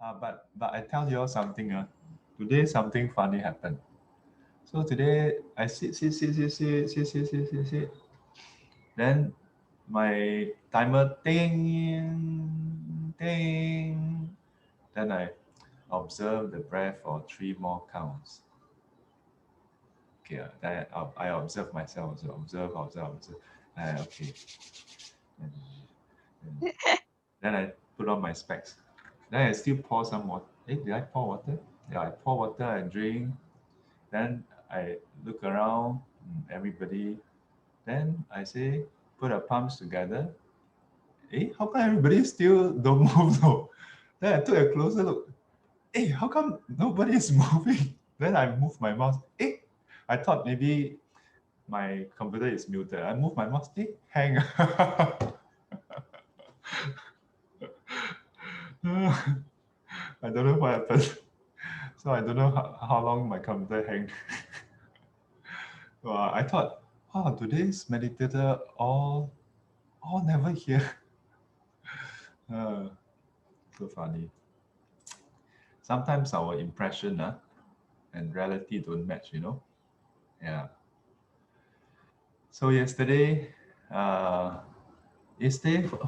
But I tell you all something. Today something funny happened. So today I sit. Then my timer ding ding. Then I observe the breath for 3 more counts. Okay, then I observe myself. So observe. Okay. And, and then I put on my specs. Then I still pour some water. Did I pour water? Yeah, I pour water and drink. Then I look around, everybody. Then I say, put our palms together. How come everybody still don't move though? Then I took a closer look. How come nobody is moving? Then I move my mouse. I thought maybe my computer is muted. I move my mouse. Hang. I don't know what happened. So I don't know how long my computer hanged. I thought, wow, today's meditator all never here. Uh, so funny. Sometimes our impression and reality don't match. Yeah. So uh, yesterday,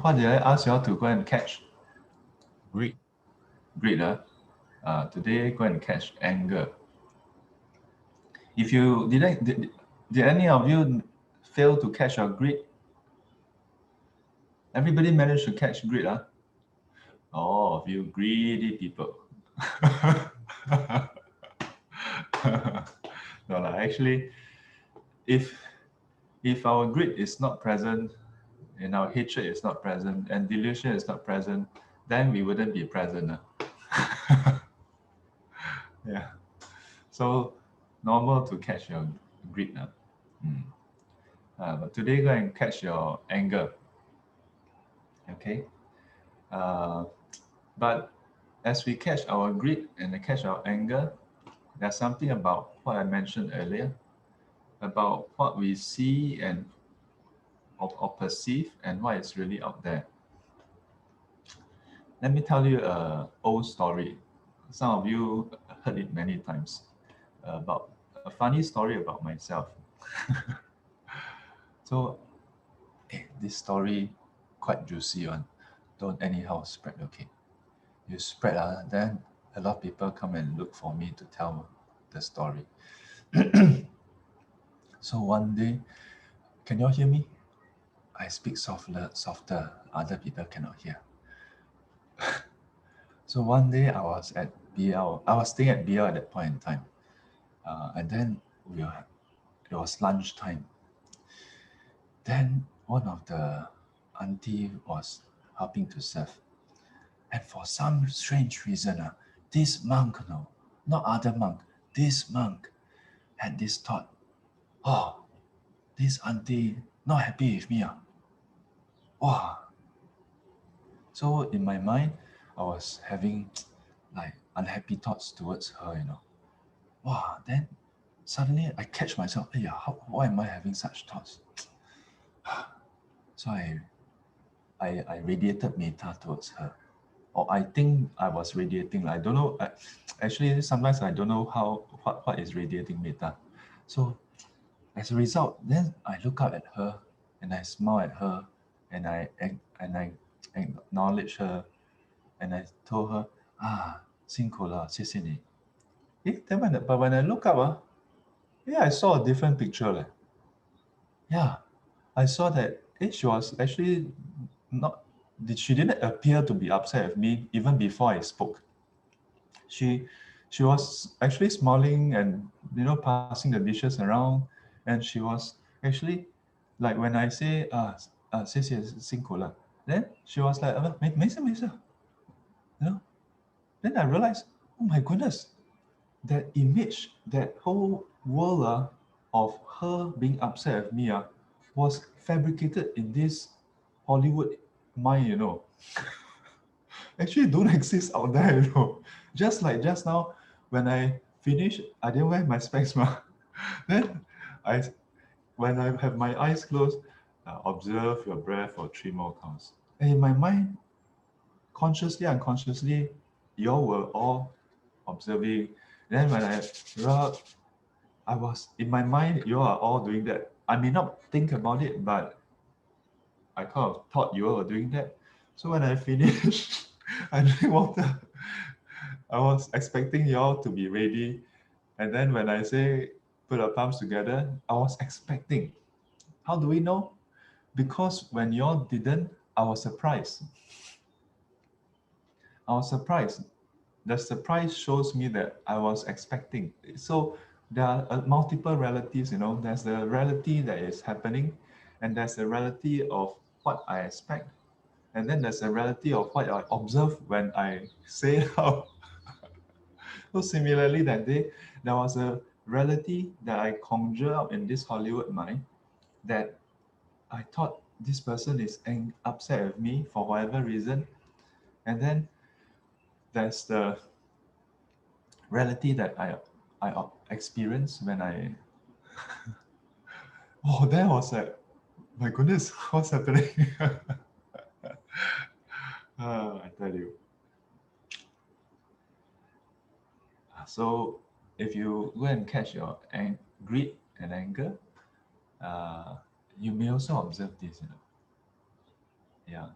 what did I ask you all to go and catch? Great. Greed. Today, go and catch anger. If you did any of you fail to catch your greed? Everybody managed to catch greed, All of you greedy people. No, actually, if our greed is not present and our hatred is not present and delusion is not present, then we wouldn't be present. Yeah. So normal to catch your greed. But today, go and catch your anger. Okay. Uh, but as we catch our greed and catch our anger, there's something about what I mentioned earlier about what we see and or perceive and what is really out there. Let me tell you a old story. Some of you heard it many times about a funny story about myself. So this story quite juicy one. Don't anyhow spread, okay? You spread, then a lot of people come and look for me to tell the story. So one day, can you all hear me? I speak softer. Other people cannot hear. So one day I was at BL. I was staying at BL at that point in time, and then it was lunchtime. Then one of the auntie was helping to serve, and for some strange reason, this monk, no, not other monk, this monk had this thought. Oh, this auntie not happy with me. Wow. So in my mind, I was having like unhappy thoughts towards her. Wow, then suddenly I catch myself, why am I having such thoughts? So I radiated metta towards her. Or I think I was radiating. I don't know. Actually, sometimes I don't know what is radiating metta. So as a result, then I look up at her and I smile at her and I acknowledge her and I told her, 辛苦了，谢谢你. Then when I look up, I saw a different picture. Yeah, I saw that she was actually not, she didn't appear to be upset with me even before I spoke. She she was actually smiling and passing the dishes around, and she was actually like when I say 谢谢辛苦了, then she was like 没事 you know then I realized, oh my goodness, that image, that whole world of her being upset with me was fabricated in this Hollywood mind. Actually don't exist out there. Just like just now, when I finished, I didn't wear my specs. Then I, when I have my eyes closed, observe your breath for 3 more counts. And in my mind, consciously, unconsciously, you all were all observing. Then when I was in my mind, you all are all doing that. I may not think about it, but I kind of thought you all were doing that. So when I finished, I drink water. I was expecting you all to be ready. And then when I say put our palms together, I was expecting. How do we know? Because when you all didn't, I was surprised. I was surprised. The surprise shows me that I was expecting. So there are multiple realities, there's the reality that is happening, and there's the reality of what I expect, and then there's the reality of what I observe when I say it out. So similarly, that day, there was a reality that I conjure up in this Hollywood mind that I thought this person is upset with me for whatever reason, and then there's the reality that I experienced when I that was like, my goodness, what's happening? I tell you. So if you go and catch your greed and anger, you may also observe this. Yeah.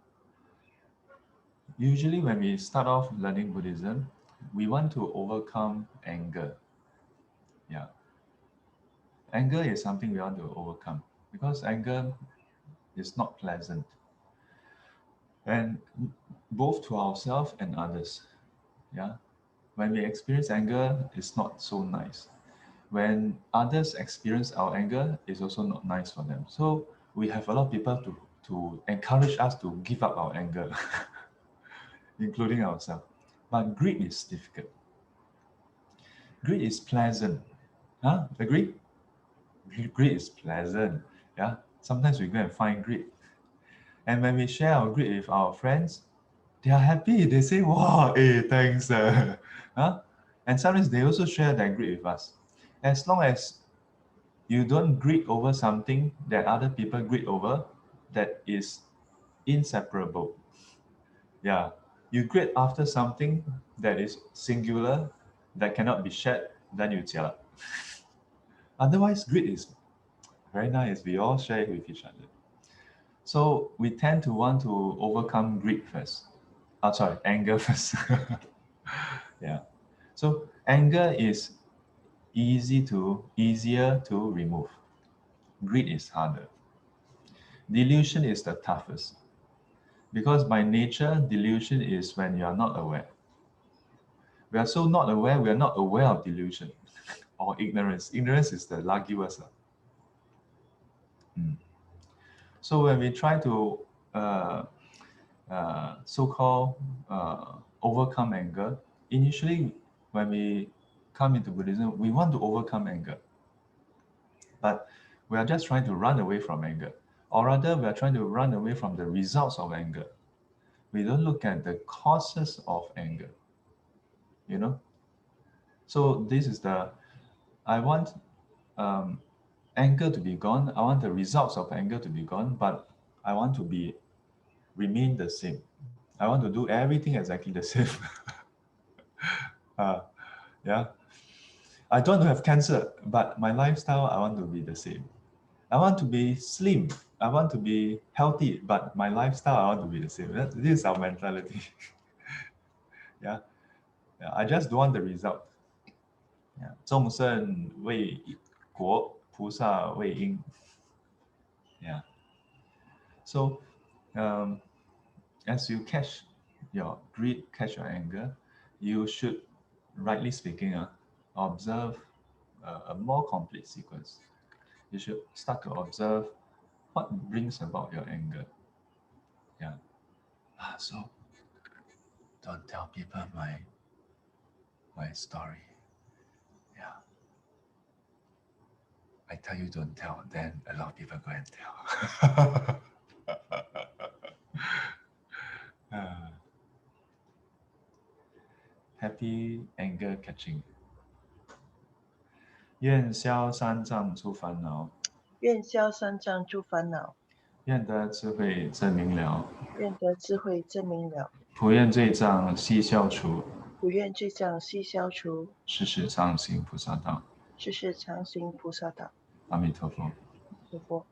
Usually when we start off learning Buddhism, we want to overcome anger. Yeah. Anger is something we want to overcome because anger is not pleasant. And both to ourselves and others. Yeah. When we experience anger, it's not so nice. When others experience our anger, it's also not nice for them. So we have a lot of people to encourage us to give up our anger, including ourselves. But greed is difficult. Greed is pleasant. Huh? Agree? Greed is pleasant. Yeah. Sometimes we go and find greed. And when we share our greed with our friends, they are happy. They say, wow, hey, thanks. Huh? And sometimes they also share their greed with us. As long as you don't greed over something that other people greed over, that is inseparable. Yeah. You greed after something that is singular, that cannot be shared, then you jialat. Otherwise, greed is very nice. We all share it with each other. So we tend to want to overcome greed first. Anger first. Yeah. So anger is easier to remove. Greed is harder. Delusion is the toughest. Because by nature, delusion is when you are not aware. We are so not aware, we are not aware of delusion or ignorance. Ignorance is the largest. So when we try to so-called overcome anger, initially when we come into Buddhism, we want to overcome anger. But we are just trying to run away from anger. Or rather, we are trying to run away from the results of anger. We don't look at the causes of anger. So this is I want anger to be gone. I want the results of anger to be gone, but I want to remain the same. I want to do everything exactly the same. Yeah. I don't want to have cancer, but my lifestyle, I want to be the same. I want to be slim. I want to be healthy, but my lifestyle, I want to be the same. This is our mentality. Yeah. I just don't want the result. Yeah. 众生为国，菩萨为因. Yeah. So, as you catch your greed, catch your anger, you should, rightly speaking, observe a more complete sequence. You should start to observe what brings about your anger. Yeah. So, don't tell people my story. Yeah. I tell you don't tell, then a lot of people go and tell. Happy anger catching. 愿消三障诸烦恼，愿消三障诸烦恼，愿得智慧真明了，愿得智慧真明了，普愿罪障悉消除，不愿具象悉消除，世事常行菩萨道。世事常行菩萨道。阿弥陀佛。佛。